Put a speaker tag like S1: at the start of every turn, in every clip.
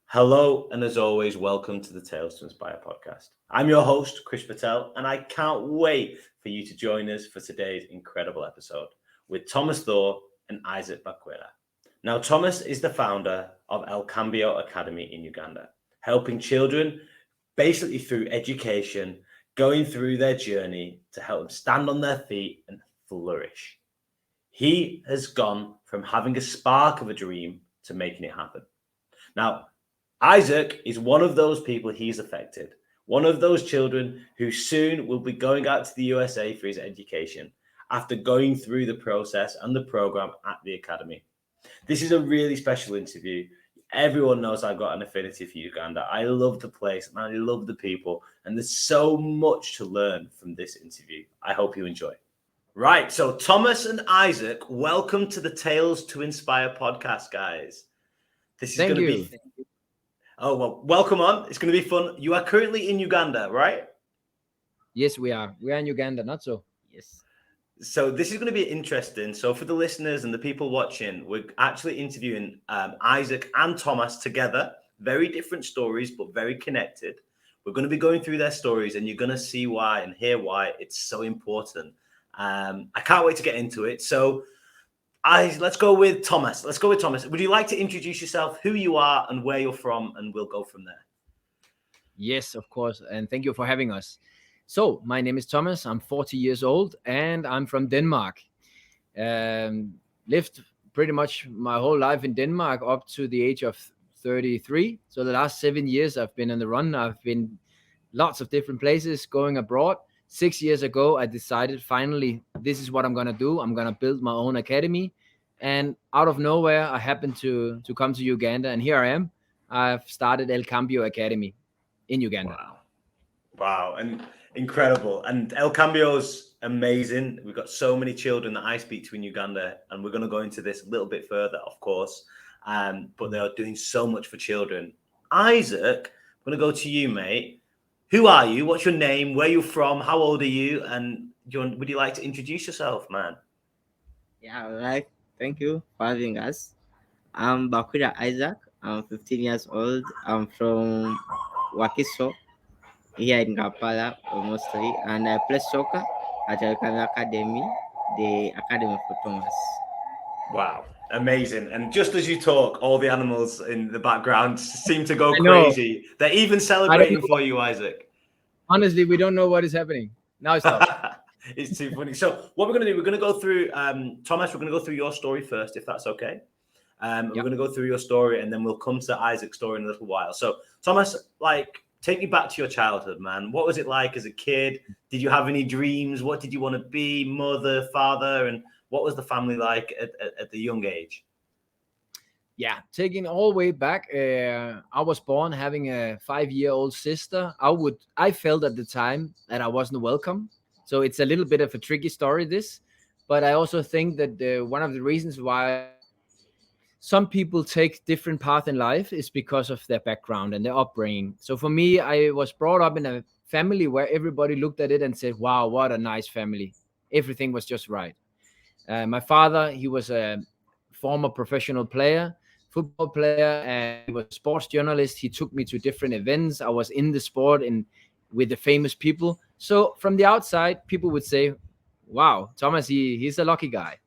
S1: Hello, and as always, welcome to the Tales to Inspire podcast. I'm your host, Chris Patel, and I can't wait for you to join us for today's incredible episode with Thomas Thor and Isaac Bakwira. Now, Thomas is the founder of Cambio Academy in Uganda, helping children basically through education, going through their journey to help them stand on their feet and flourish. He has gone from having a spark of a dream to making it happen. Now, Isaac is one of those people he's affected, one of those children who soon will be going out to the USA for his education after going through the process and the program at the academy. This is a really special interview. Everyone knows I've got an affinity for Uganda. I love the place and I love the people, and there's so much to learn from this interview. I hope you enjoy. Right, so Thomas and Isaac, welcome to the Tales to Inspire podcast, guys. This is going to be... Oh, well, welcome on. It's going to be fun. You are currently in Uganda, right?
S2: Yes, we are. We are in Uganda, not so. Yes.
S1: So this is going to be interesting. So for the listeners and the people watching, we're actually interviewing Isaac and Thomas together. Very different stories, but very connected. We're going to be going through their stories, and you're going to see why and hear why it's so important. I can't wait to get into it. So let's go with Thomas. Would you like to introduce yourself, who you are and where you're from, and we'll go from there?
S2: Yes, of course. And thank you for having us. So my name is Thomas. I'm 40 years old and I'm from Denmark. Lived pretty much my whole life in Denmark up to the age of 33. So the last 7 years I've been on the run. I've been lots of different places going abroad. 6 years ago, I decided finally, this is what I'm going to do. I'm going to build my own academy. And out of nowhere, I happened to come to Uganda. And here I am. I've started Cambio Academy in Uganda.
S1: Wow. And incredible. And Cambio's amazing. We've got so many children that I speak to in Uganda. And we're going to go into this a little bit further, of course. But they are doing so much for children. Isaac, I'm going to go to you, mate. Who are you? What's your name? Where you're from? How old are you? And would you like to introduce yourself, man?
S3: Yeah, all right. Thank you for having us. I'm Bakwira Isaac. I'm 15 years old. I'm from Wakiso, here in Kampala, mostly. And I play soccer at Cambio Academy, the Academy for Thomas.
S1: Wow. Amazing. And just as you talk, all the animals in the background seem to go crazy. They're even celebrating for you, Isaac.
S2: Honestly, we don't know what is happening. Now it's stopped.
S1: It's too funny. So what we're going to do, we're going to go through, Thomas, we're going to go through your story first, if that's okay. We're going to go through your story and then we'll come to Isaac's story in a little while. So Thomas, take me back to your childhood, man. What was it like as a kid? Did you have any dreams? What did you want to be? Mother, father, and what was the family like at the young age?
S2: Yeah, taking all the way back, I was born having a 5-year-old sister. I felt at the time that I wasn't welcome. So it's a little bit of a tricky story, this. But I also think that one of the reasons why some people take different paths in life is because of their background and their upbringing. So for me, I was brought up in a family where everybody looked at it and said, wow, what a nice family. Everything was just right. My father, he was a former professional player, football player, and he was a sports journalist. He took me to different events. I was in the sport and with the famous people. So from the outside, people would say, wow, Thomas, he's a lucky guy.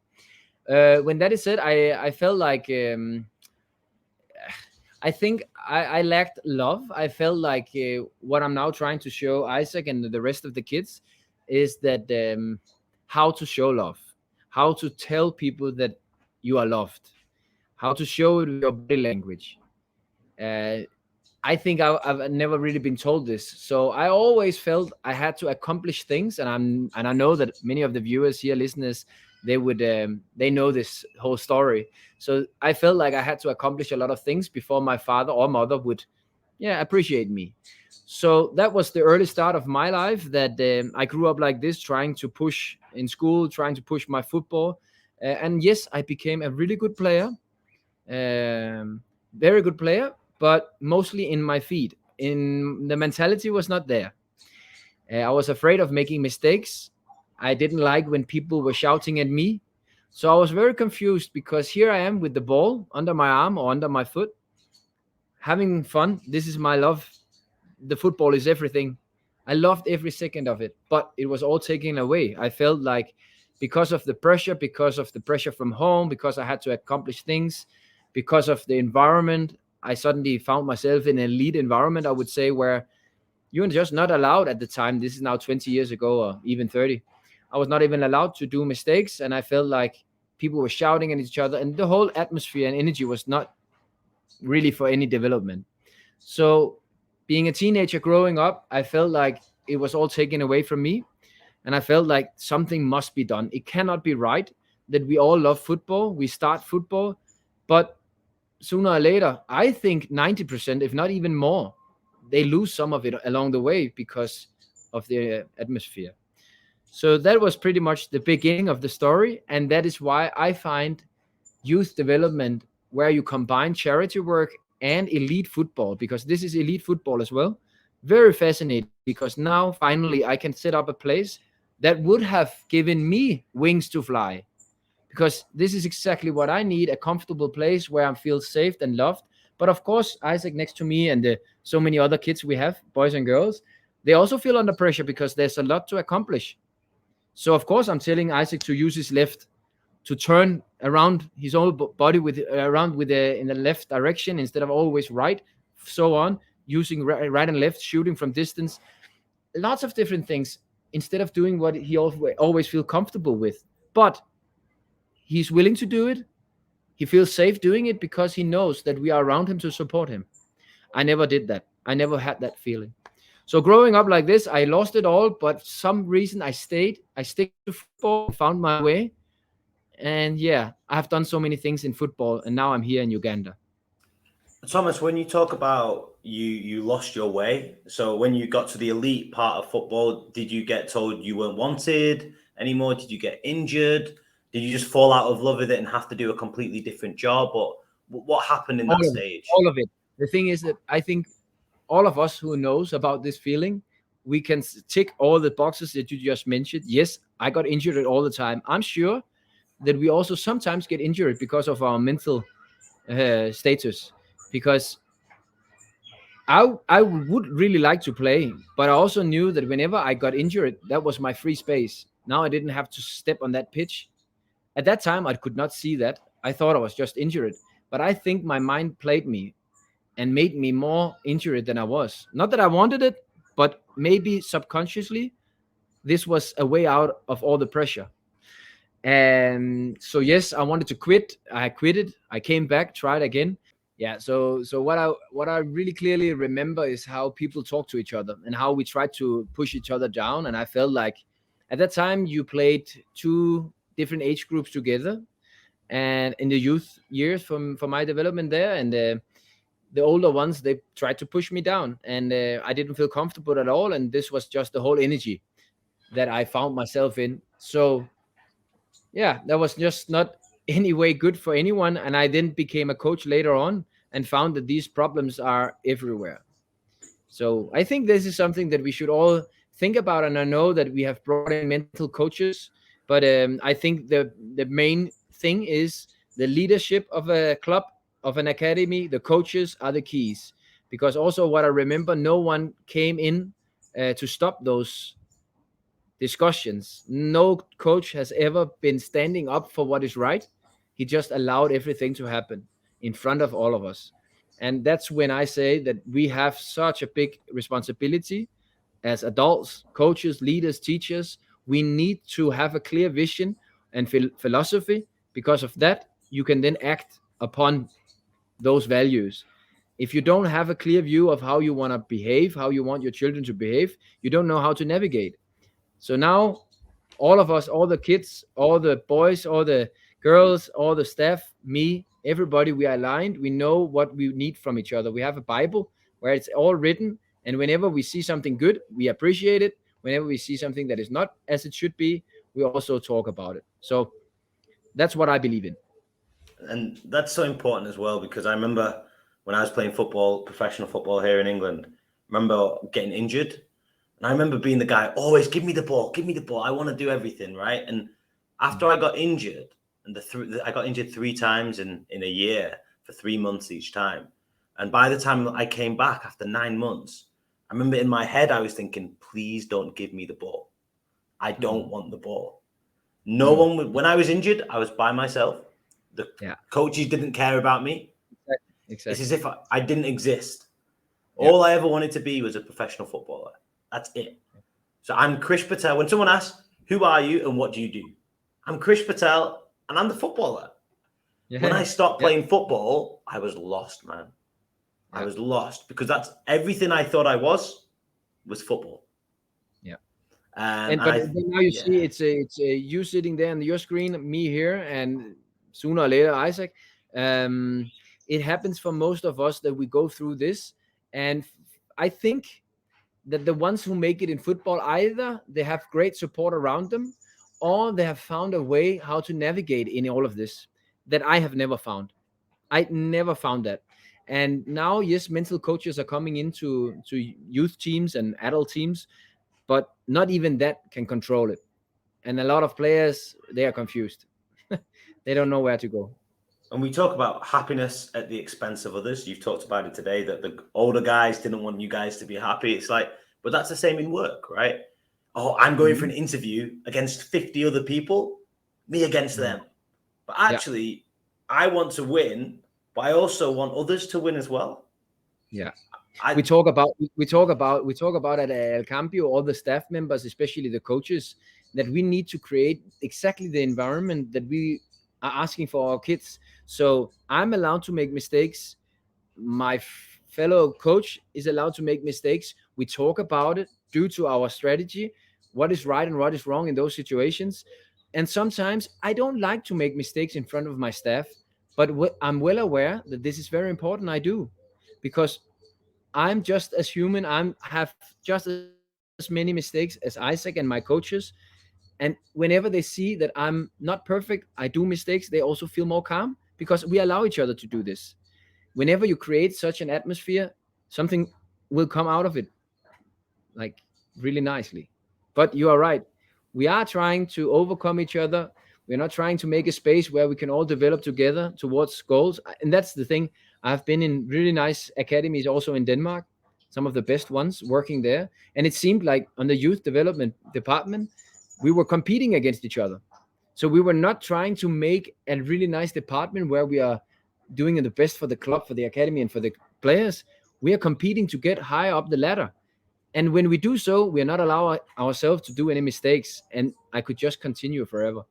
S2: When that is said, I felt like I think I lacked love. I felt like what I'm now trying to show Isaac and the rest of the kids is that how to show love. How to tell people that you are loved, how to show it with your body language. I think I've never really been told this, so I always felt I had to accomplish things, and I know that many of the viewers here, listeners, they know this whole story. So I felt like I had to accomplish a lot of things before my father or mother would, appreciate me. So that was the early start of my life, that I grew up like this, trying to push in school, trying to push my football. And yes, I became a really good player, very good player, but mostly in my feet. In the mentality was not there. I was afraid of making mistakes. I didn't like when people were shouting at me. So I was very confused because here I am with the ball under my arm or under my foot. having fun. This is my love. The football is everything. I loved every second of it, but it was all taken away. I felt like because of the pressure from home, because I had to accomplish things, because of the environment, I suddenly found myself in an elite environment, I would say, where you were just not allowed at the time. This is now 20 years ago or even 30. I was not even allowed to do mistakes, and I felt like people were shouting at each other, and the whole atmosphere and energy was not really for any development. So, being a teenager growing up, I felt like it was all taken away from me. And I felt like something must be done. It cannot be right that we all love football, we start football, but sooner or later, I think 90%, if not even more, they lose some of it along the way because of the atmosphere. So that was pretty much the beginning of the story. And that is why I find youth development, where you combine charity work and elite football, because this is elite football as well, very fascinating. Because now finally I can set up a place that would have given me wings to fly, because this is exactly what I need, a comfortable place where I feel safe and loved. But of course, Isaac next to me and so many other kids we have, boys and girls, they also feel under pressure because there's a lot to accomplish. So of course, I'm telling Isaac to use his left, to turn around his whole body with around with the in the left direction instead of always right, so on, using right and left, shooting from distance, lots of different things, instead of doing what he always feel comfortable with. But he's willing to do it. He feels safe doing it because he knows that we are around him to support him. I never did that. I never had that feeling. So growing up like this, I lost it all, but some reason I stayed. I stick to football, found my way. And yeah, I've done so many things in football, and now I'm here in Uganda.
S1: Thomas, when you talk about you lost your way, so when you got to the elite part of football, did you get told you weren't wanted anymore? Did you get injured? Did you just fall out of love with it and have to do a completely different job? Or what happened in
S2: All
S1: that
S2: of it.
S1: stage?
S2: All of it. The thing is that I think all of us who knows about this feeling, we can tick all the boxes that you just mentioned. Yes, I got injured all the time. I'm sure that we also sometimes get injured because of our mental status. Because I would really like to play, but I also knew that whenever I got injured, that was my free space. Now I didn't have to step on that pitch. At that time, I could not see that. I thought I was just injured, but I think my mind played me and made me more injured than I was. Not that I wanted it, but maybe subconsciously, this was a way out of all the pressure. And so yes, I wanted to quit. I quitted. I came back, tried again. Yeah. So what I really clearly remember is how people talk to each other and how we tried to push each other down. And I felt like at that time you played two different age groups together, and in the youth years for my development there, and the older ones, they tried to push me down, and I didn't feel comfortable at all. And this was just the whole energy that I found myself in. So yeah, that was just not any way good for anyone. And I then became a coach later on and found that these problems are everywhere. So I think this is something that we should all think about. And I know that we have brought in mental coaches, but I think the main thing is the leadership of a club, of an academy. The coaches are the keys, because also what I remember, no one came in to stop those discussions. No coach has ever been standing up for what is right. He just allowed everything to happen in front of all of us. And that's when I say that we have such a big responsibility as adults, coaches, leaders, teachers. We need to have a clear vision and philosophy. Because of that, you can then act upon those values. If you don't have a clear view of how you want to behave, how you want your children to behave, you don't know how to navigate. So now, all of us, all the kids, all the boys, all the girls, all the staff, me, everybody, we are aligned. We know what we need from each other. We have a Bible where it's all written. And whenever we see something good, we appreciate it. Whenever we see something that is not as it should be, we also talk about it. So that's what I believe in.
S1: And that's so important as well, because I remember when I was playing football, professional football here in England, I remember getting injured. And I remember being the guy, always give me the ball, I want to do everything, right? And after I got injured, and I got injured 3 times in a year for 3 months each time, And by the time I came back after 9 months, I remember in my head, I was thinking, please don't give me the ball. I don't want the ball. No one would, when I was injured, I was by myself. The coaches didn't care about me.
S2: Exactly.
S1: It's as if I didn't exist. All I ever wanted to be was a professional footballer. That's it. So I'm Krish Patel. When someone asks, who are you and what do you do? I'm Krish Patel and I'm the footballer. Yeah. When I stopped playing football, I was lost, man. I was lost because that's everything I thought I was football.
S2: Yeah. But now you see it's you sitting there on your screen, me here, and sooner or later, Isaac. It happens for most of us that we go through this. And I think that the ones who make it in football, either they have great support around them or they have found a way how to navigate in all of this that I have never found. I never found that. And now, yes, mental coaches are coming into youth teams and adult teams, but not even that can control it. And a lot of players, they are confused. They don't know where to go.
S1: And we talk about happiness at the expense of others. You've talked about it today that the older guys didn't want you guys to be happy. It's like, but that's the same in work, right? Oh, I'm going for an interview against 50 other people, me against them. But actually, I want to win, but I also want others to win as well.
S2: Yeah. We talk about at El Cambio, all the staff members, especially the coaches, that we need to create exactly the environment that we are asking for our kids. So I'm allowed to make mistakes. My fellow coach is allowed to make mistakes. We talk about it due to our strategy, what is right and what is wrong in those situations. And sometimes I don't like to make mistakes in front of my staff, but I'm well aware that this is very important. I do, because I'm just as human. I have just as many mistakes as Isaac and my coaches. And whenever they see that I'm not perfect, I do mistakes, they also feel more calm because we allow each other to do this. Whenever you create such an atmosphere, something will come out of it, like really nicely. But you are right. We are trying to overcome each other. We're not trying to make a space where we can all develop together towards goals. And that's the thing. I've been in really nice academies also in Denmark, some of the best ones working there. And it seemed like on the youth development department, we were competing against each other. So we were not trying to make a really nice department where we are doing the best for the club, for the academy, and for the players. We are competing to get higher up the ladder. And when we do so, we are not allowing ourselves to do any mistakes. And I could just continue forever.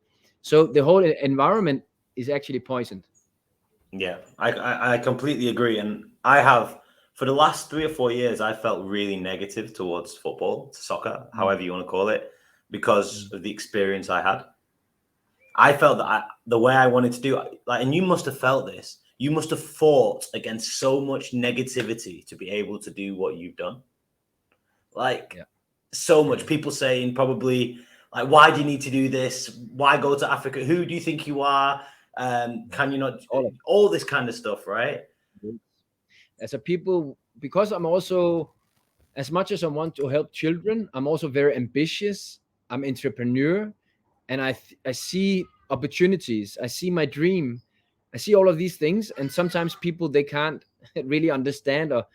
S2: So the whole environment is actually poisoned.
S1: Yeah, I completely agree. And I have, for the last 3 or 4 years, I felt really negative towards football, soccer, however you want to call it, because of the experience I had. I felt that the way I wanted to do it, like, and you must have felt this, you must have fought against so much negativity to be able to do what you've done. Like, so much people saying probably, like, why do you need to do this? Why go to Africa? Who do you think you are? Can you not? All this kind of stuff, right?
S2: As a people, because I'm also, as much as I want to help children, I'm also very ambitious. I'm entrepreneur, and I see opportunities. I see my dream. I see all of these things, and sometimes people, they can't really understand, or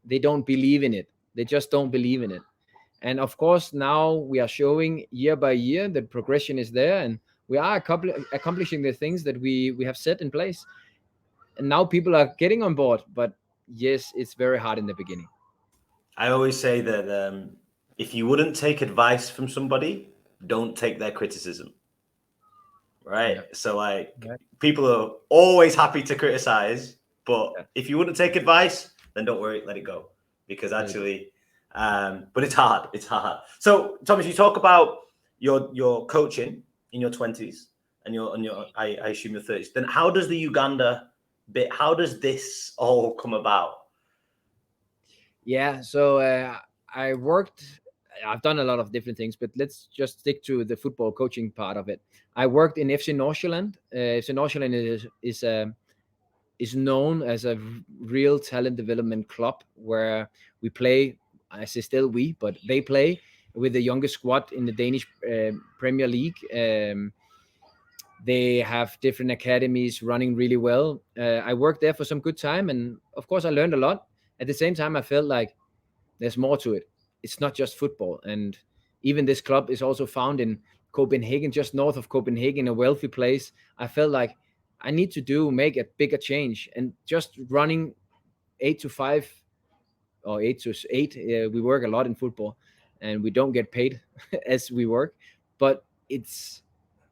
S2: they don't believe in it. They just don't believe in it. And of course, now we are showing year by year that progression is there, and we are accomplishing the things that we have set in place. And now people are getting on board. But yes, it's very hard in the beginning.
S1: I always say that if you wouldn't take advice from somebody, don't take their criticism. Right? Yeah. So, like, people are always happy to criticize, but if you wouldn't take advice, then don't worry, let it go. Because actually, but it's hard. It's hard. So, Thomas, you talk about your coaching in your 20s and your I assume your 30s. Then how does the Uganda bit? How does this all come about?
S2: Yeah. So I've done a lot of different things, but let's just stick to the football coaching part of it. I worked in FC Nordsjælland. FC Nordsjælland is known as a real talent development club where we play. I say still we, but they play with the youngest squad in the Danish Premier League. They have different academies running really well. I worked there for some good time, and of course, I learned a lot. At the same time, I felt like there's more to it. It's not just football. And even this club is also found in Copenhagen, just north of Copenhagen, a wealthy place. I felt like I need to make a bigger change. And just running 8 to 5 or 8 to 8, we work a lot in football, and we don't get paid as we work. But it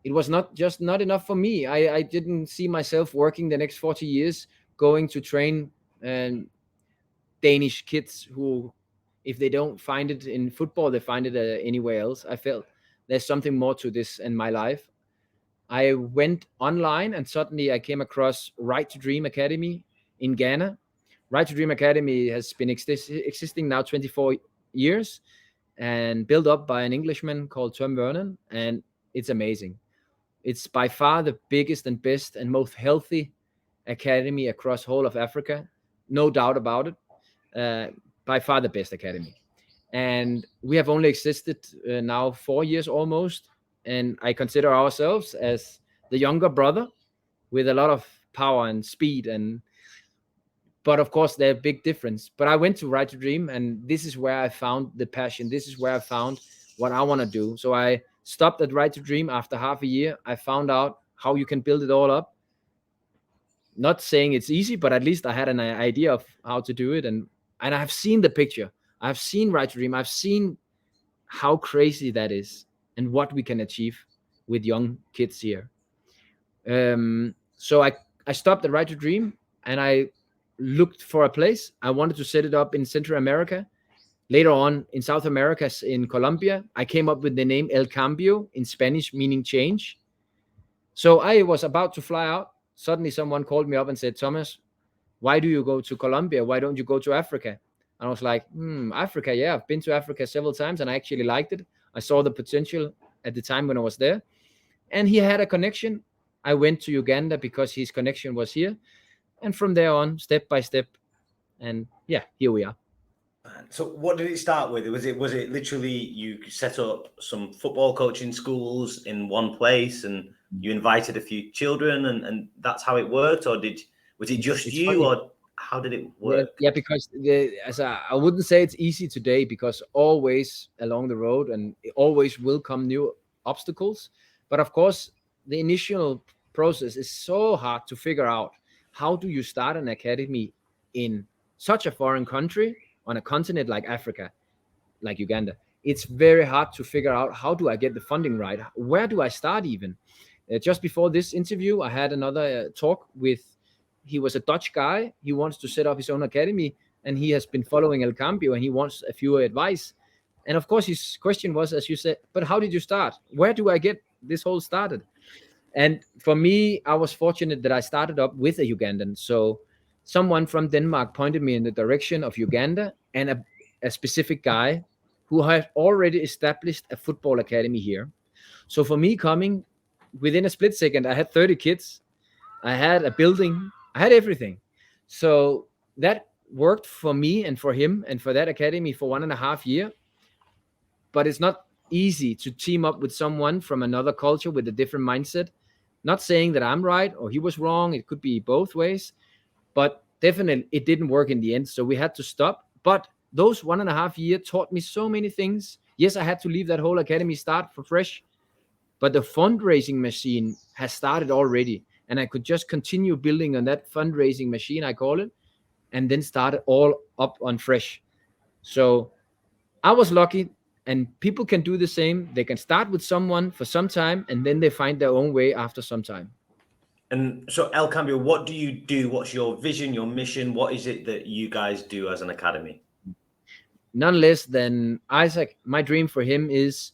S2: was not enough for me. I didn't see myself working the next 40 years going to train Danish kids who, if they don't find it in football, they find it anywhere else. I felt there's something more to this in my life. I went online and suddenly I came across Right to Dream Academy in Ghana. Right to Dream Academy has been existing now 24 years and built up by an Englishman called Tom Vernon, and it's amazing. It's by far the biggest and best and most healthy academy across whole of Africa, no doubt about it. By far the best academy, and we have only existed now 4 years almost, and I consider ourselves as the younger brother with a lot of power and speed, and but of course they're a big difference. But I went to Right to Dream, and this is where I found the passion. This is where I found what I want to do. So I stopped at Right to Dream after half a year. I found out how you can build it all up. Not saying it's easy, but at least I had an idea of how to do it, and I've seen the picture. I've seen Right to Dream. I've seen how crazy that is and what we can achieve with young kids here. So I stopped at Right to Dream, and I looked for a place. I wanted to set it up in Central America. Later on in South America, in Colombia, I came up with the name El Cambio, in Spanish meaning change. So I was about to fly out. Suddenly someone called me up and said, Thomas, why do you go to Colombia? Why don't you go to Africa? And I was like, Africa, yeah, I've been to Africa several times and I actually liked it. I saw the potential at the time when I was there. And he had a connection. I went to Uganda because his connection was here. And from there on, step by step. And yeah, here we are.
S1: So what did it start with? Was it literally you set up some football coaching schools in one place and you invited a few children and that's how it worked? Or was it just you funny. Or how did it work?
S2: Yeah, because I wouldn't say it's easy today, because always along the road and it always will come new obstacles. But of course, the initial process is so hard to figure out. How do you start an academy in such a foreign country on a continent like Africa, like Uganda? It's very hard to figure out, how do I get the funding right? Where do I start even? Just before this interview, I had another talk with, he was a Dutch guy. He wants to set up his own academy, and he has been following El Cambio, and he wants a few advice. And of course, his question was, as you said, but how did you start? Where do I get this whole started? And for me, I was fortunate that I started up with a Ugandan. So someone from Denmark pointed me in the direction of Uganda and a specific guy who had already established a football academy here. So for me, coming within a split second, I had 30 kids, I had a building, I had everything. So that worked for me and for him and for that academy for 1.5 years. But it's not easy to team up with someone from another culture with a different mindset. Not saying that I'm right or he was wrong. It could be both ways. But definitely it didn't work in the end. So we had to stop. But those 1.5 years taught me so many things. Yes, I had to leave that whole academy, start from fresh. But the fundraising machine has started already. And I could just continue building on that fundraising machine, I call it, and then start it all up on fresh. So I was lucky, and people can do the same. They can start with someone for some time, and then they find their own way after some time.
S1: And so, El Cambio, what do you do? What's your vision, your mission? What is it that you guys do as an academy?
S2: None less than Isaac. My dream for him is,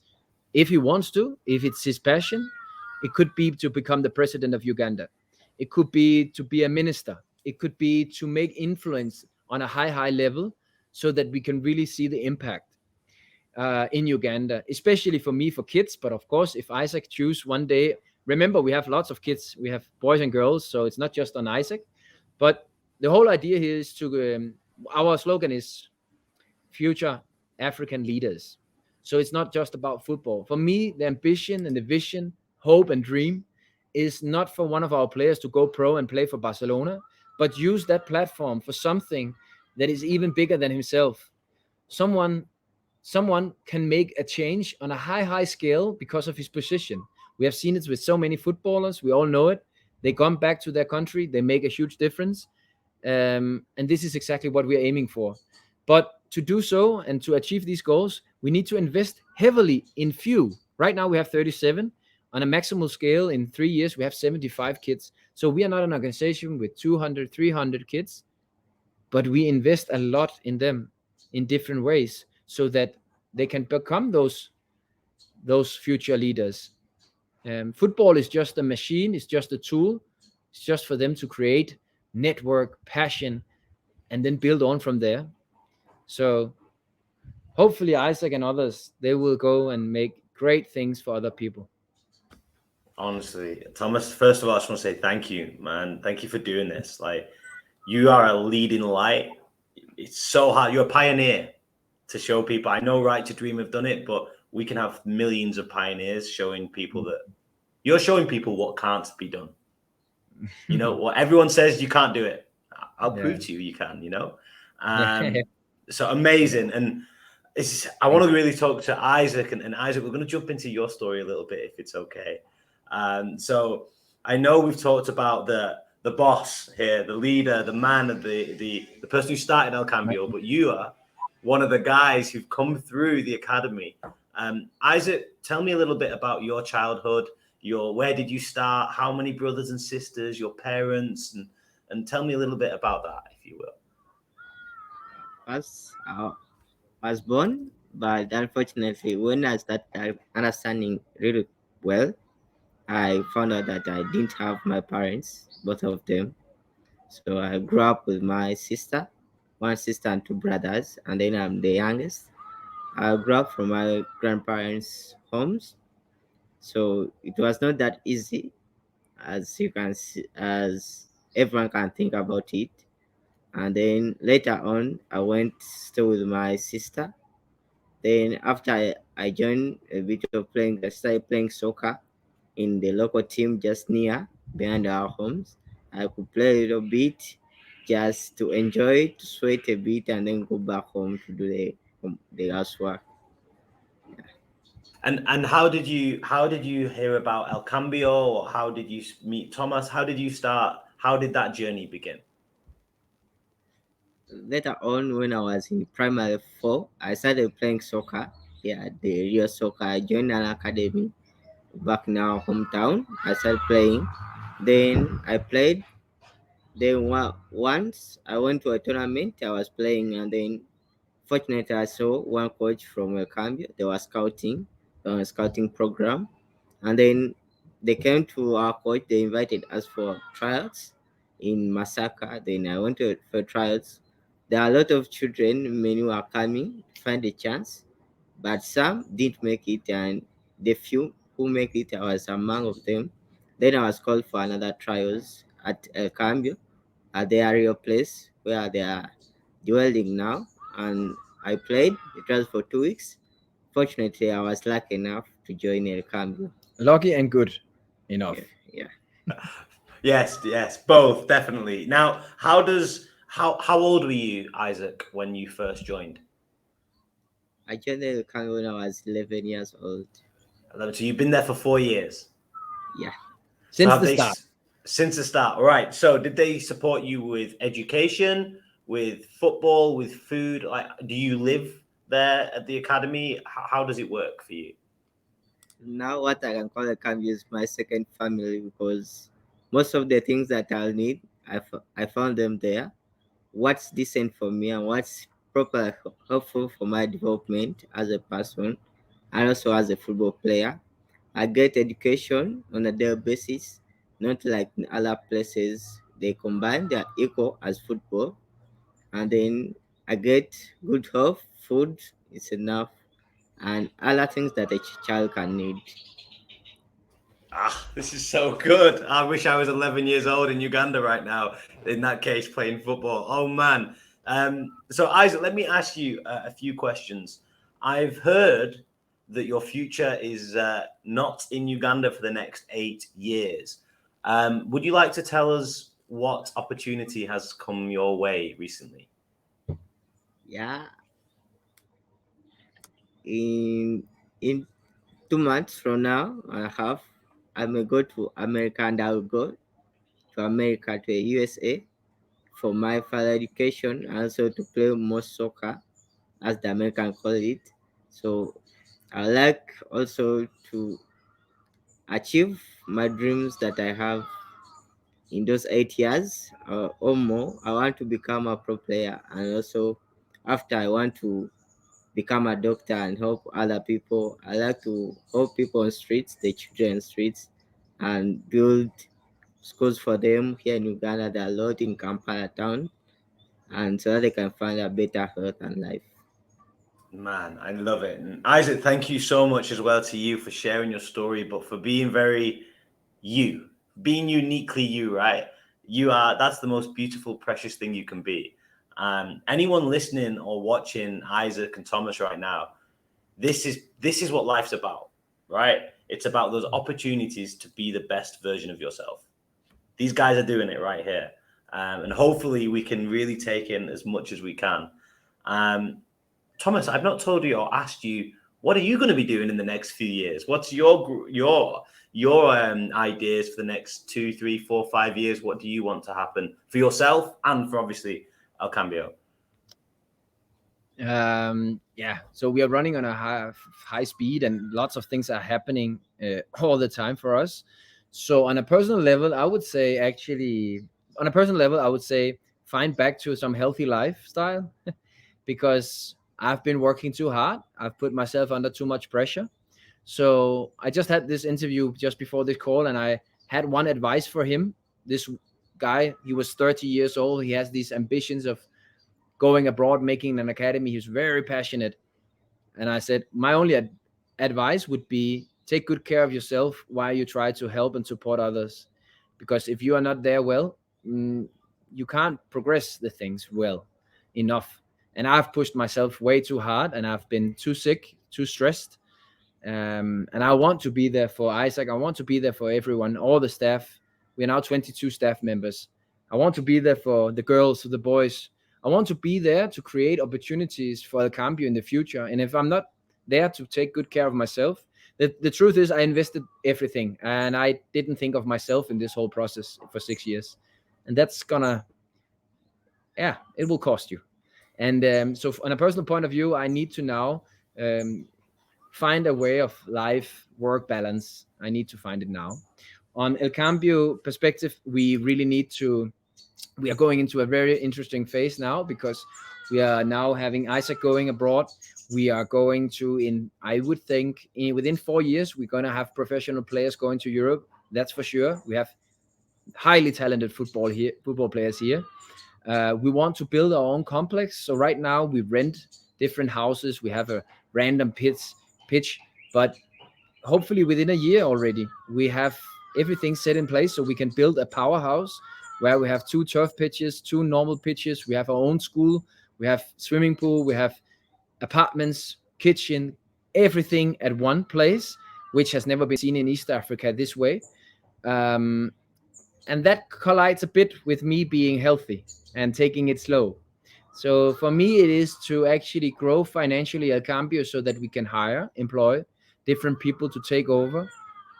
S2: if he wants to, if it's his passion, it could be to become the president of Uganda. It could be to be a minister. It could be to make influence on a high level so that we can really see the impact in Uganda, especially for me, for kids. But of course, if Isaac choose one day, remember, we have lots of kids. We have boys and girls, so it's not just on Isaac. But the whole idea here is to, our slogan is future African leaders. So it's not just about football. For me, the ambition and the vision, hope and dream is not for one of our players to go pro and play for Barcelona, but use that platform for something that is even bigger than himself. Someone can make a change on a high scale because of his position. We have seen it with so many footballers. We all know it. They come back to their country, they make a huge difference. And this is exactly what we're aiming for. But to do so and to achieve these goals, we need to invest heavily in few. Right now we have 37. On a maximal scale, in 3 years, we have 75 kids. So we are not an organization with 200, 300 kids, but we invest a lot in them in different ways so that they can become those future leaders. Football is just a machine, it's just a tool, it's just for them to create network, passion, and then build on from there. So hopefully Isaac and others, they will go and make great things for other people.
S1: Honestly, Thomas, first of all, I just want to say thank you, man. Thank you for doing this. Like, you are a leading light. It's so hard. You're a pioneer to show people. I know Right to Dream have done it, but we can have millions of pioneers showing people that you're showing people what can't be done. You know, what everyone says you can't do it. I'll prove to you you can, you know. So amazing. And I want to really talk to Isaac. And Isaac, we're going to jump into your story a little bit, if it's okay. So I know we've talked about the boss here, the leader, the man, the person who started El Cambio, but you are one of the guys who've come through the academy. Isaac, tell me a little bit about your childhood. Where did you start? How many brothers and sisters? Your parents, and tell me a little bit about that, if you will.
S3: I was born, but unfortunately, when I started understanding really well, I found out that I didn't have my parents, both of them. So I grew up with my sister, one sister and two brothers, and then I'm the youngest. I grew up from my grandparents' homes, so it was not that easy, as you can see, as everyone can think about it. And then later on, I went stay with my sister. Then after I joined a bit of playing, I started playing soccer in the local team just near behind our homes. I could play a little bit just to enjoy, to sweat a bit, and then go back home to do the housework.
S1: And how did you hear about El Cambio, or how did you meet Thomas? How did you start? How did that journey begin?
S3: Later on, when I was in primary 4, I started playing soccer. Yeah, the real soccer. I joined an academy back in our hometown. I started playing. Then I played. Then once I went to a tournament, I was playing, and then fortunately I saw one coach from Cambio. They were scouting on a scouting program, and then they came to our coach. They invited us for trials in Masaka. Then I went for trials. There are a lot of children, many who are coming to find a chance, but some didn't make it, and the few who make it, I was among of them. Then I was called for another trials at El Cambio, at the area place where they are dwelling now, and I played. It was for 2 weeks. Fortunately, I was lucky enough to join El Cambio.
S2: Lucky and good enough.
S3: Yeah.
S1: Yes, both definitely. Now, how old were you, Isaac, when you first joined?
S3: I joined El Cambio when I was 11 years old.
S1: 11. So you've been there for 4 years.
S3: Yeah.
S2: Since the start.
S1: Since the start, right? So did they support you with education, with football, with food? Like, do you live there at the academy? How does it work for you?
S3: Now what I can call El Cambio is my second family, because most of the things that I'll need, I found them there. What's decent for me and what's proper helpful for my development as a person and also as a football player. I get education on a daily basis, not like in other places. They combine, they are equal as football. And then I get good health, food is enough, and other things that a child can need.
S1: This is so good. I wish I was 11 years old in Uganda right now, in that case, playing football. Oh, man. So, Isaac, let me ask you a few questions. I've heard that your future is not in Uganda for the next 8 years. Would you like to tell us what opportunity has come your way recently?
S3: Yeah. In 2 months from now, I may go to America, and I will go to America, to USA, for my further education, and also to play more soccer, as the American call it. So I like also to achieve my dreams that I have in those 8 years or more. I want to become a pro player, and also after, I want to become a doctor and help other people. I like to help people on streets, the children on streets, and build schools for them here in Uganda. There are a lot in Kampala town, and so that they can find a better health and life.
S1: Man, I love it. And Isaac, thank you so much as well to you for sharing your story, but for being very you, being uniquely you, right? That's the most beautiful, precious thing you can be. Anyone listening or watching Isaac and Thomas right now, this is what life's about, right? It's about those opportunities to be the best version of yourself. These guys are doing it right here. And hopefully we can really take in as much as we can. Thomas, I've not told you or asked you, what are you going to be doing in the next few years? What's your ideas for the next 2, 3, 4, 5 years? What do you want to happen for yourself and for obviously El Cambio?
S2: So we are running on a high speed, and lots of things are happening all the time for us. So on a personal level, I would say find back to some healthy lifestyle because I've been working too hard. I've put myself under too much pressure. So I just had this interview just before this call, and I had one advice for him. This guy, he was 30 years old. He has these ambitions of going abroad, making an academy. He was very passionate. And I said, my only advice would be take good care of yourself while you try to help and support others. Because if you are not there well, you can't progress the things well enough. And I've pushed myself way too hard, and I've been too sick, too stressed. And I want to be there for Isaac. I want to be there for everyone, all the staff. We're now 22 staff members. I want to be there for the girls, for the boys. I want to be there to create opportunities for El Cambio in the future. And if I'm not there to take good care of myself, the truth is I invested everything, and I didn't think of myself in this whole process for 6 years. And that's it will cost you. And so on a personal point of view, I need to now find a way of life-work balance. I need to find it now. On El Cambio perspective, we are going into a very interesting phase now because we are now having Isaac going abroad. We are going to, I would think, within 4 years, we're going to have professional players going to Europe. That's for sure. We have highly talented football players here. We want to build our own complex. So right now we rent different houses. We have a random pitch, but hopefully within a year already, we have everything set in place so we can build a powerhouse where we have 2 turf pitches, 2 normal pitches. We have our own school. We have swimming pool. We have apartments, kitchen, everything at one place, which has never been seen in East Africa this way. And that collides a bit with me being healthy and taking it slow. So for me, it is to actually grow financially El Cambio so that we can employ different people to take over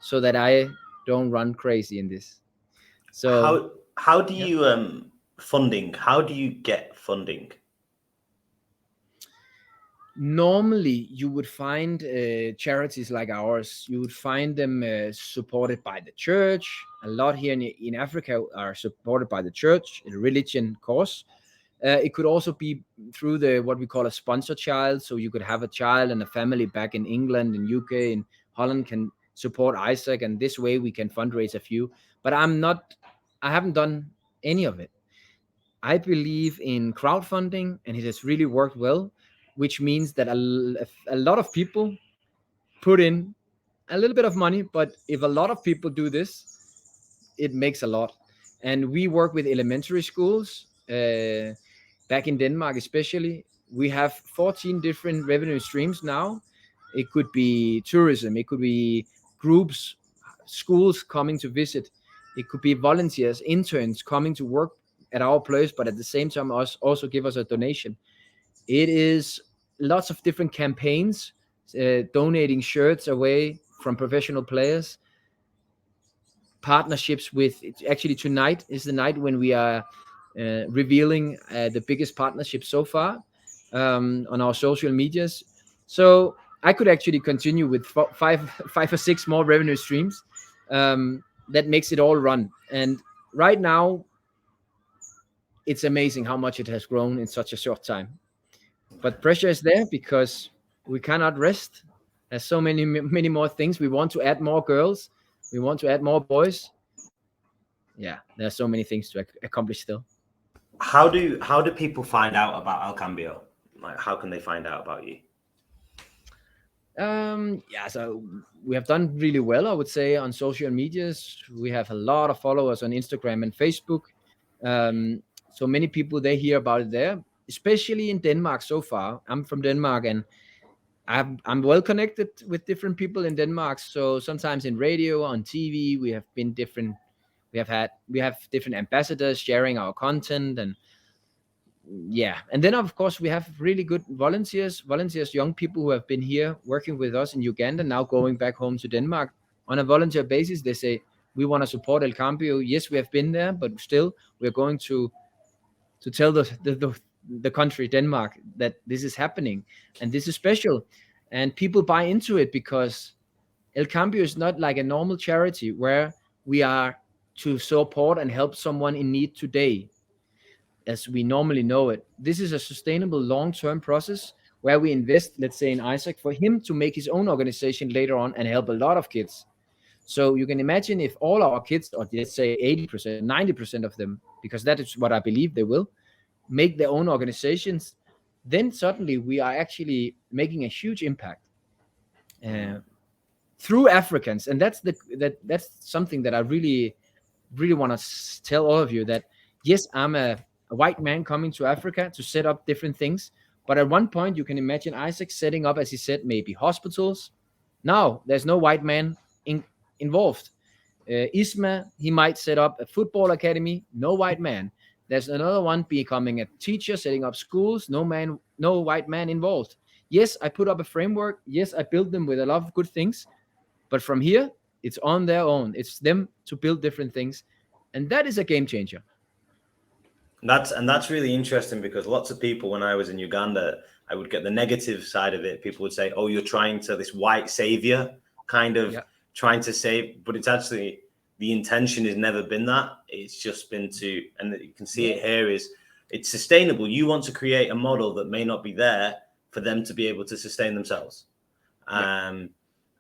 S2: so that I don't run crazy in this. So
S1: how do you funding? How do you get funding?
S2: Normally, you would find charities like ours. You would find them supported by the church. A lot here in Africa are supported by the church, a religion cause. It could also be through what we call a sponsor child. So you could have a child and a family back in England, in UK, in Holland can support Isaac, and this way we can fundraise a few. But I haven't done any of it. I believe in crowdfunding, and it has really worked well, which means that a lot of people put in a little bit of money, but if a lot of people do this, it makes a lot. And we work with elementary schools back in Denmark, especially. We have 14 different revenue streams now. It could be tourism, it could be groups, schools coming to visit. It could be volunteers, interns coming to work at our place, but at the same time also give us a donation. It is lots of different campaigns, donating shirts away from professional players, partnerships with, actually tonight is the night when we are revealing the biggest partnership so far on our social medias. So I could actually continue with five or six more revenue streams that makes it all run. And right now, it's amazing how much it has grown in such a short time. But pressure is there because we cannot rest. There's so many more things. We want to add more girls. We want to add more boys. Yeah, there are so many things to accomplish still.
S1: How do people find out about El Cambio? Like, how can they find out about you?
S2: Yeah, so we have done really well, I would say, on social medias. We have a lot of followers on Instagram and Facebook. So many people, they hear about it there, especially in Denmark so far. I'm from Denmark, and I'm well connected with different people in Denmark. So sometimes in radio, on TV, we have been different. We have different ambassadors sharing our content, and yeah. And then of course we have really good volunteers, young people who have been here working with us in Uganda, now going back home to Denmark on a volunteer basis. They say, we want to support El Cambio. Yes, we have been there, but still we're going to tell the country Denmark that this is happening and this is special, and people buy into it because El Cambio is not like a normal charity where we are to support and help someone in need today, as we normally know it. This is a sustainable long-term process where we invest, let's say, in Isaac for him to make his own organization later on and help a lot of kids. So you can imagine if all our kids, or let's say 80%, 90% of them, because that is what I believe they will, make their own organizations, then suddenly we are actually making a huge impact through Africans. And that's something that I really want to tell all of you, that yes, I'm a white man coming to Africa to set up different things. But at one point, you can imagine Isaac setting up, as he said, maybe hospitals. Now, there's no white man involved. Isma, he might set up a football academy, no white man. There's another one becoming a teacher, setting up schools, no white man involved. Yes, I put up a framework. Yes, I built them with a lot of good things. But from here, it's on their own. It's them to build different things. And that is a game changer.
S1: That's really interesting, because lots of people, when I was in Uganda, I would get the negative side of it. People would say, oh, you're trying to, this white savior kind of trying to save, but it's actually, the intention has never been that. It's just been to, and you can see it here, is it's sustainable. You want to create a model that may not be there for them to be able to sustain themselves. And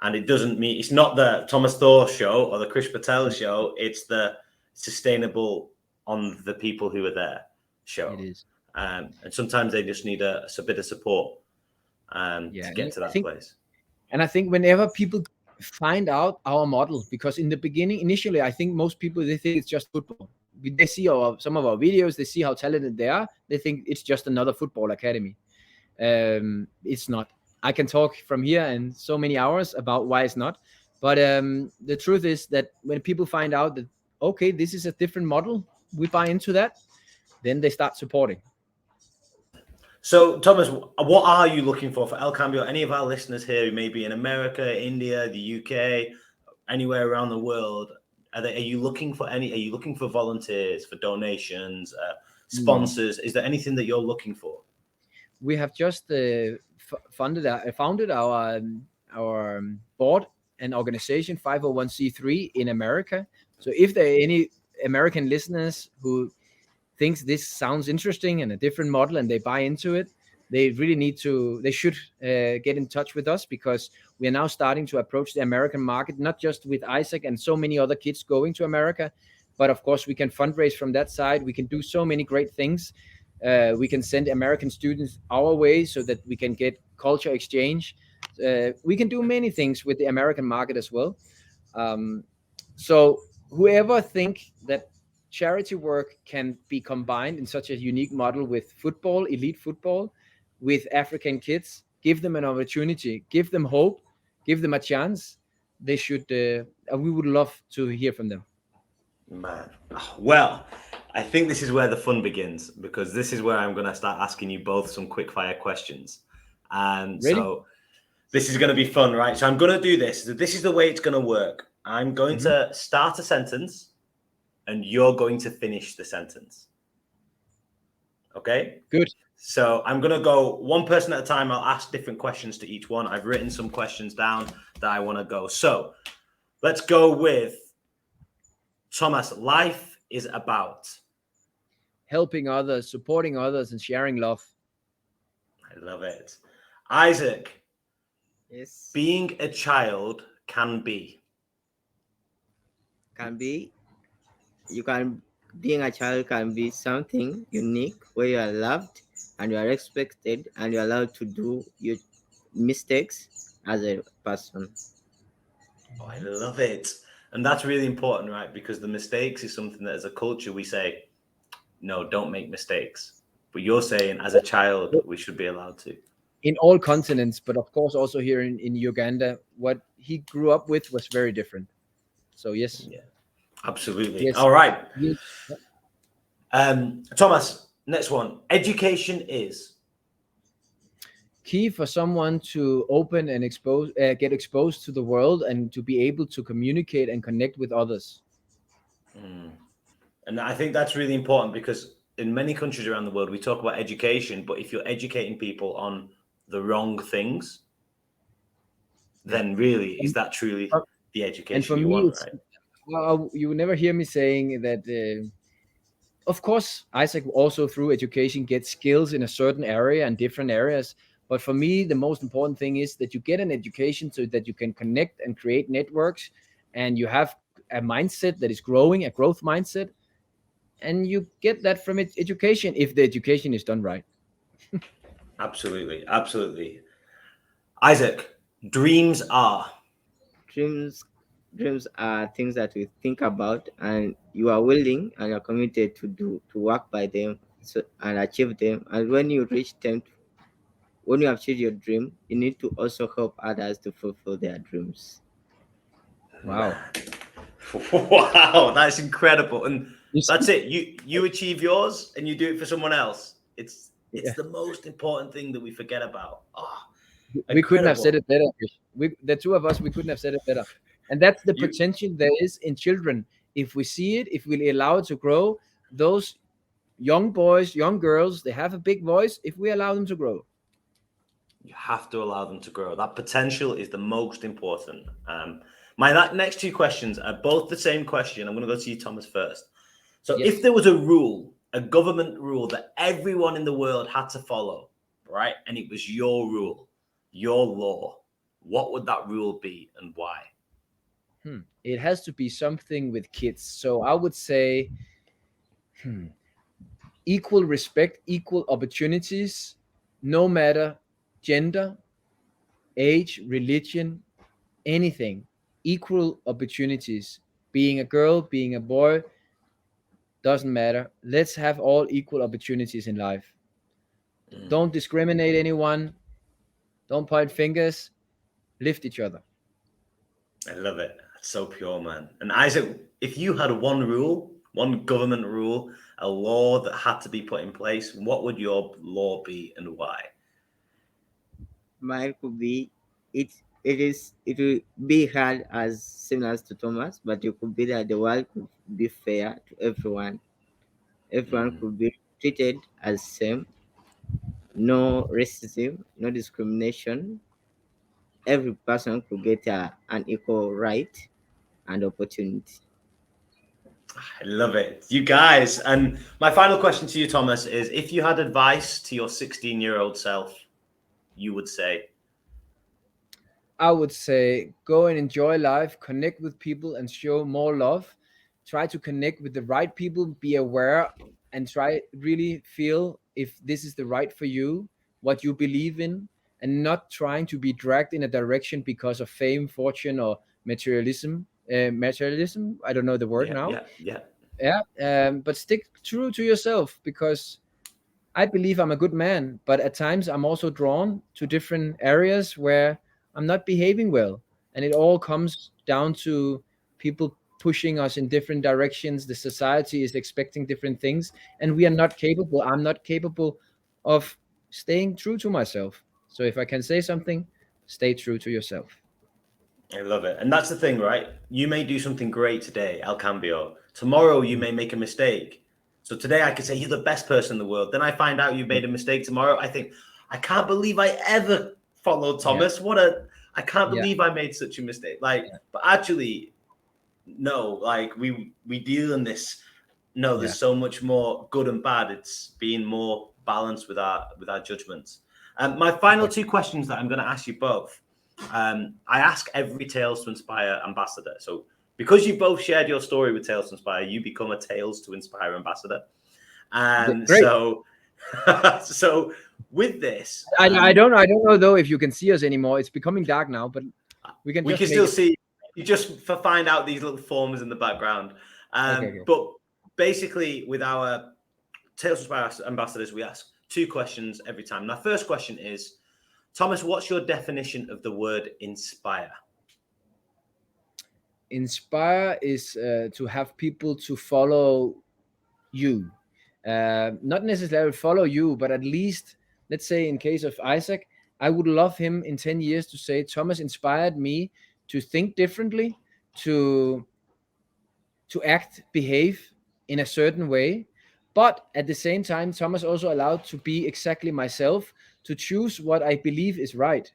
S1: it doesn't mean, it's not the Thomas Thor show or the Krish Patel show. It's the sustainable on the people who are there show.
S2: It is.
S1: And sometimes they just need a bit of support to get to that place.
S2: And I think whenever people find out our model, because in the beginning, initially, I think most people, they think it's just football. They see some of our videos, they see how talented they are. They think it's just another football academy. It's not. I can talk from here and so many hours about why it's not. But the truth is that when people find out that, okay, this is a different model, we buy into that, then they start supporting.
S1: So, Thomas, what are you looking for El Cambio? Any of our listeners here who may be in America, India, the UK, anywhere around the world, are you looking for volunteers, for donations, sponsors? Is there anything that you're looking for?
S2: We have just founded our board and organization, 501c3 in America. So if there are any American listeners who thinks this sounds interesting and a different model and they buy into it, they should get in touch with us, because we are now starting to approach the American market, not just with Isaac and so many other kids going to America, but of course we can fundraise from that side. We can do so many great things. We can send American students our way so that we can get culture exchange. We can do many things with the American market as well. So whoever think that charity work can be combined in such a unique model with football, elite football, with African kids, give them an opportunity, give them hope, give them a chance. They should, we would love to hear from them.
S1: Man. Well, I think this is where the fun begins, because this is where I'm going to start asking you both some quick fire questions. And
S2: Ready?
S1: so this is going to be fun, right? So I'm going to do this. This is the way it's going to work. I'm going to start a sentence and you're going to finish the sentence. Okay?
S2: Good.
S1: So I'm going to go one person at a time. I'll ask different questions to each one. I've written some questions down that I want to go. So let's go with Thomas. Life is about
S2: Helping others, supporting others, and sharing love.
S1: I love it. Isaac,
S3: Yes.
S1: being a child can be
S3: Being a child can be something unique where you are loved and you are respected and you're allowed to do your mistakes as a person.
S1: Oh, I love it. And that's really important, right? Because the mistakes is something that as a culture we say, no, don't make mistakes. But you're saying as a child, we should be allowed to.
S2: In all continents, but of course also here in Uganda, what he grew up with was very different. So yes.
S1: Yeah, absolutely.
S2: Yes.
S1: All right.
S2: Yes.
S1: Thomas, next one. Education is
S2: Key for someone to open and get exposed to the world and to be able to communicate and connect with others.
S1: And I think that's really important because in many countries around the world, we talk about education, but if you're educating people on the wrong things, then really, is that truly the
S2: And
S1: education
S2: for
S1: you
S2: me,
S1: want,
S2: it's,
S1: right?
S2: well, you will never hear me saying that. Of course, Isaac also through education gets skills in a certain area and different areas. But for me, the most important thing is that you get an education so that you can connect and create networks, and you have a mindset that is growing, a growth mindset, and you get that from education if the education is done right.
S1: Absolutely. Absolutely. Isaac, dreams are.
S3: Dreams dreams are things that we think about and you are willing and you're committed to work by them and achieve them. And when you achieve your dream, you need to also help others to fulfill their dreams.
S2: Wow.
S1: Wow, that's incredible. And
S2: You
S1: that's
S2: see?
S1: it. You achieve yours and you do it for someone else. It's
S2: Yeah.
S1: the most important thing that we forget about. Oh,
S2: We couldn't have said
S1: incredible.
S2: it better. The two of us, we couldn't have said it better. And that's the
S1: You
S2: potential there is in children. If we see it, if we allow it to grow, those young boys, young girls, they have a big voice if we allow them to grow.
S1: you have to allow them to grow. That potential is the most important. My next two questions are both the same question. I'm going to go to you, Thomas, first. So,
S2: Yes.
S1: if there was a rule, a government rule that everyone in the world had to follow, right, and it was your rule, your law, what would that rule be and why?
S2: It has to be something with kids. So I would say equal respect, equal opportunities, no matter gender, age, religion, anything. Equal opportunities. Being a girl, being a boy, doesn't matter. Let's have all equal opportunities in life. Don't discriminate anyone. Don't point fingers. Lift each other.
S1: I love it. That's so pure, man. And Isaac, if you had one rule, one government rule, a law that had to be put in place, what would your law be and why?
S3: Mine could be it will be hard as similar to Thomas, but it could be that the world could be fair to everyone. Everyone could be treated as same, no racism, no discrimination. Every person could get an equal right and opportunity.
S1: I love it. You guys. And my final question to you, Thomas, is if you had advice to your 16-year-old self, you would say,
S2: I would say go and enjoy life, connect with people, and show more love. Try to connect with the right people, be aware, and try really feel if this is the right for you, what you believe in, and not trying to be dragged in a direction because of fame, fortune, or materialism. Materialism. I don't know the word
S1: yeah,
S2: now.
S1: yeah, yeah.
S2: Yeah. But stick true to yourself because I believe I'm a good man, but at times I'm also drawn to different areas where I'm not behaving well. And it all comes down to people pushing us in different directions. The society is expecting different things, and we are not capable. I'm not capable of staying true to myself. So if I can say something, stay true to yourself.
S1: I love it. And that's the thing, right? You may do something great today, El Cambio. Tomorrow, you may make a mistake. So today, I could say you're the best person in the world. Then I find out you've made a mistake tomorrow. I think, I can't believe I ever followed Thomas. I can't believe I made such a mistake. Like, but actually, no, like we deal in this. No, there's so much more good and bad. It's being more balanced with our judgments. My final two questions that I'm going to ask you both. I ask every Tales to Inspire ambassador. So because you both shared your story with Tales to Inspire, you become a Tales to Inspire ambassador. And so with this,
S2: I don't know though if you can see us anymore. It's becoming dark now, but we can
S1: still see. You just find out these little forms in the background. But basically, with our Tales to Inspire ambassadors, we ask two questions every time. My first question is, Thomas, what's your definition of the word inspire?
S2: Inspire is to have people to follow you. Not necessarily follow you, but at least, let's say in case of Isaac, I would love him in 10 years to say, Thomas inspired me to think differently, to act, behave in a certain way. But at the same time, Thomas also allowed to be exactly myself, to choose what I believe is right.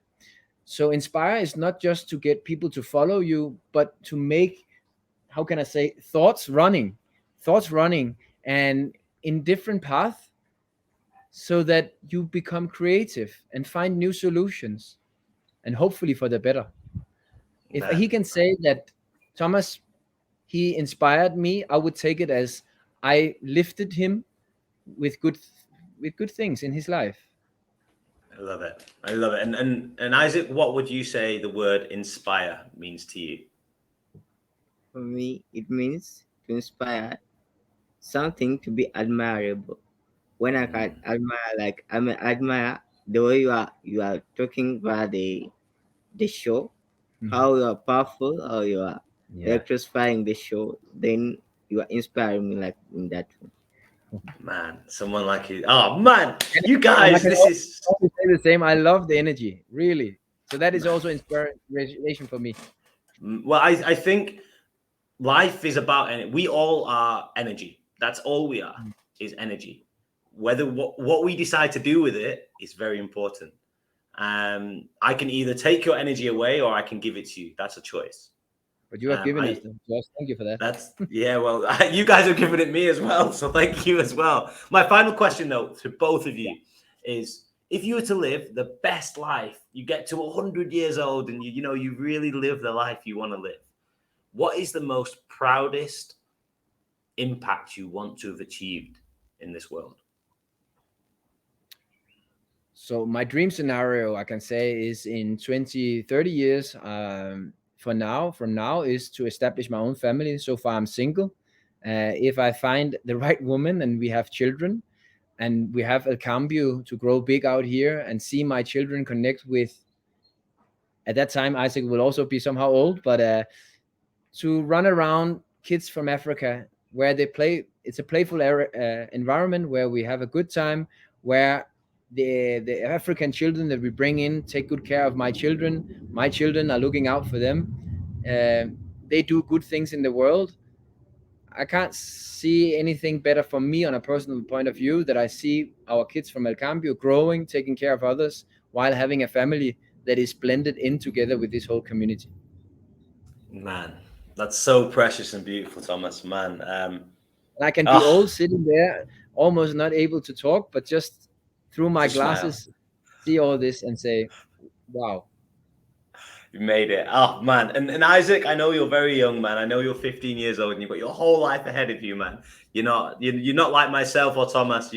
S2: So inspire is not just to get people to follow you, but to make, how can I say, thoughts running and in different paths, so that you become creative and find new solutions, and hopefully for the better. If he can say that, Thomas, he inspired me, I would take it as I lifted him with good things in his life.
S1: I love it. And Isaac, what would you say the word inspire means to you?
S3: For me, it means to inspire something to be admirable. When I can admire, like admire the way you are talking about the show, how you are powerful, how you are electrifying the show, then you are inspiring me like in that way.
S1: Man, someone like you. Oh man, you guys, this is
S2: say the same. I love the energy, really. So that is also inspiration for me.
S1: Well, I think life is about, we all are energy. That's all we are, is energy. Whether what we decide to do with it is very important. I can either take your energy away or I can give it to you. That's a choice.
S2: But you have given it to us. Thank you for that.
S1: Well, you guys have given it me as well. So thank you as well. My final question, though, to both of you is, if you were to live the best life, you get to 100 years old and you really live the life you want to live, what is the most proudest impact you want to have achieved in this world?
S2: So my dream scenario, I can say, is in 20, 30 years, from now, is to establish my own family. So far, I'm single. If I find the right woman and we have children, and we have El Cambio to grow big out here, and see my children connect with, at that time, Isaac will also be somehow old, but to run around kids from Africa where they play. It's a playful environment where we have a good time, where the African children that we bring in take good care of my children. My children are looking out for them. They do good things in the world. I can't see anything better for me on a personal point of view, that I see our kids from El Cambio growing, taking care of others, while having a family that is blended in together with this whole community.
S1: Man, that's so precious and beautiful, Thomas. Man,
S2: and I can be old, sitting there, almost not able to talk, but just through my glasses, see all this and say, wow.
S1: You made it. Oh, man. And Isaac, I know you're very young, man. I know you're 15 years old and you've got your whole life ahead of you, man. You're not like myself or Thomas,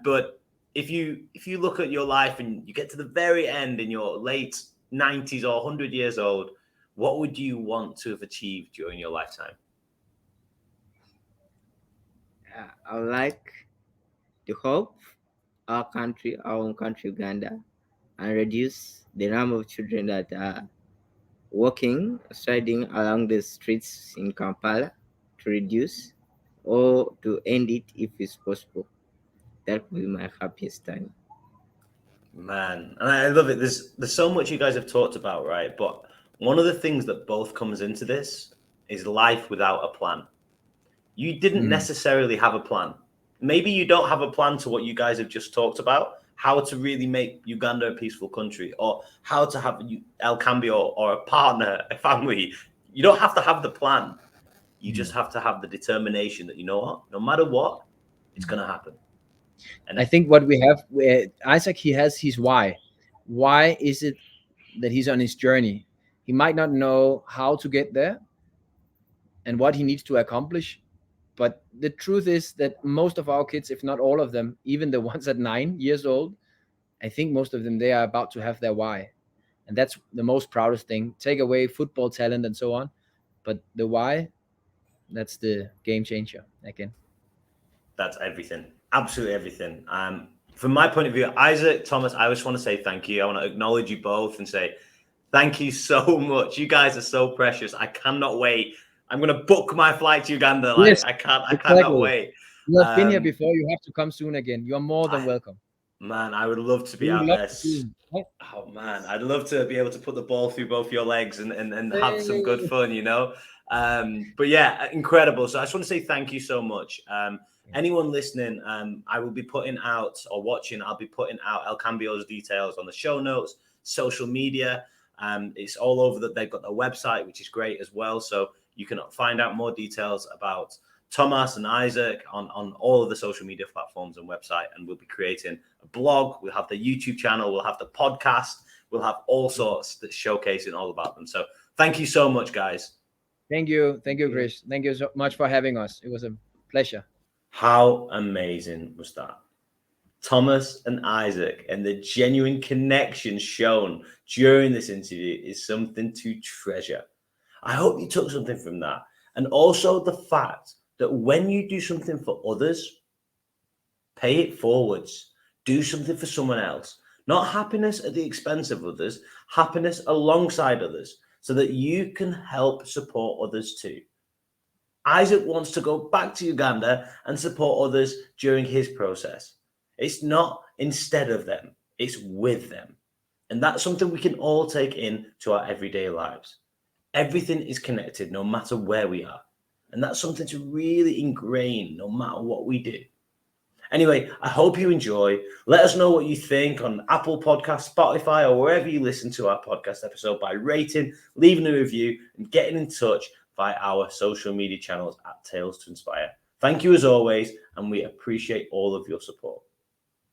S1: but if you look at your life and you get to the very end in your late 90s or 100 years old, what would you want to have achieved during your lifetime?
S3: I would like to help our own country, Uganda, and reduce the number of children that are walking, striding along the streets in Kampala to reduce or to end it if it's possible. That will be my happiest time.
S1: Man, and I love it. There's so much you guys have talked about, right? But one of the things that both comes into this is life without a plan. You didn't necessarily have a plan. Maybe you don't have a plan to what you guys have just talked about, how to really make Uganda a peaceful country, or how to have El Cambio or a partner, a family. You don't have to have the plan. You just have to have the determination that, you know what, no matter what, it's going to happen.
S2: And I think what we have, Isaac, he has his why. Why is it that he's on his journey? He might not know how to get there and what he needs to accomplish. But the truth is that most of our kids, if not all of them, even the ones at 9 years old, I think most of them, they are about to have their why. And that's the most proudest thing. Take away football talent and so on. But the why, that's the game changer again.
S1: That's everything. Absolutely everything. From my point of view, Isaac, Thomas, I just want to say thank you. I want to acknowledge you both and say thank you so much. You guys are so precious. I cannot wait. I'm going to book my flight to Uganda. Like,
S2: Yes,
S1: I cannot
S2: exactly.
S1: wait.
S2: You have been here before. You have to come soon again. You are more than welcome.
S1: Man, I would love to be
S2: We would
S1: out
S2: love
S1: there.
S2: to see you.
S1: Oh man, I'd love to be able to put the ball through both your legs and have some good fun, you know. But yeah, incredible. So I just want to say thank you so much. Anyone listening, I will be putting out or watching. I'll be putting out El Cambio's details on the show notes, social media. It's all over that. They've got their website, which is great as well. So you can find out more details about Thomas and Isaac on all of the social media platforms and website. And we'll be creating a blog. We'll have the YouTube channel. We'll have the podcast. We'll have all sorts that's showcasing all about them. So thank you so much, guys.
S2: Thank you, Chris. Thank you so much for having us. It was a pleasure.
S1: How amazing was that? Thomas and Isaac and the genuine connection shown during this interview is something to treasure. I hope you took something from that. And also the fact that when you do something for others, pay it forwards. Do something for someone else. Not happiness at the expense of others, happiness alongside others, so that you can help support others too. Isaac wants to go back to Uganda and support others during his process. It's not instead of them, it's with them. And that's something we can all take into our everyday lives. Everything is connected no matter where we are. And that's something to really ingrain no matter what we do. Anyway, I hope you enjoy. Let us know what you think on Apple Podcasts, Spotify, or wherever you listen to our podcast episode by rating, leaving a review, and getting in touch via our social media channels at Tales to Inspire. Thank you as always, and we appreciate all of your support.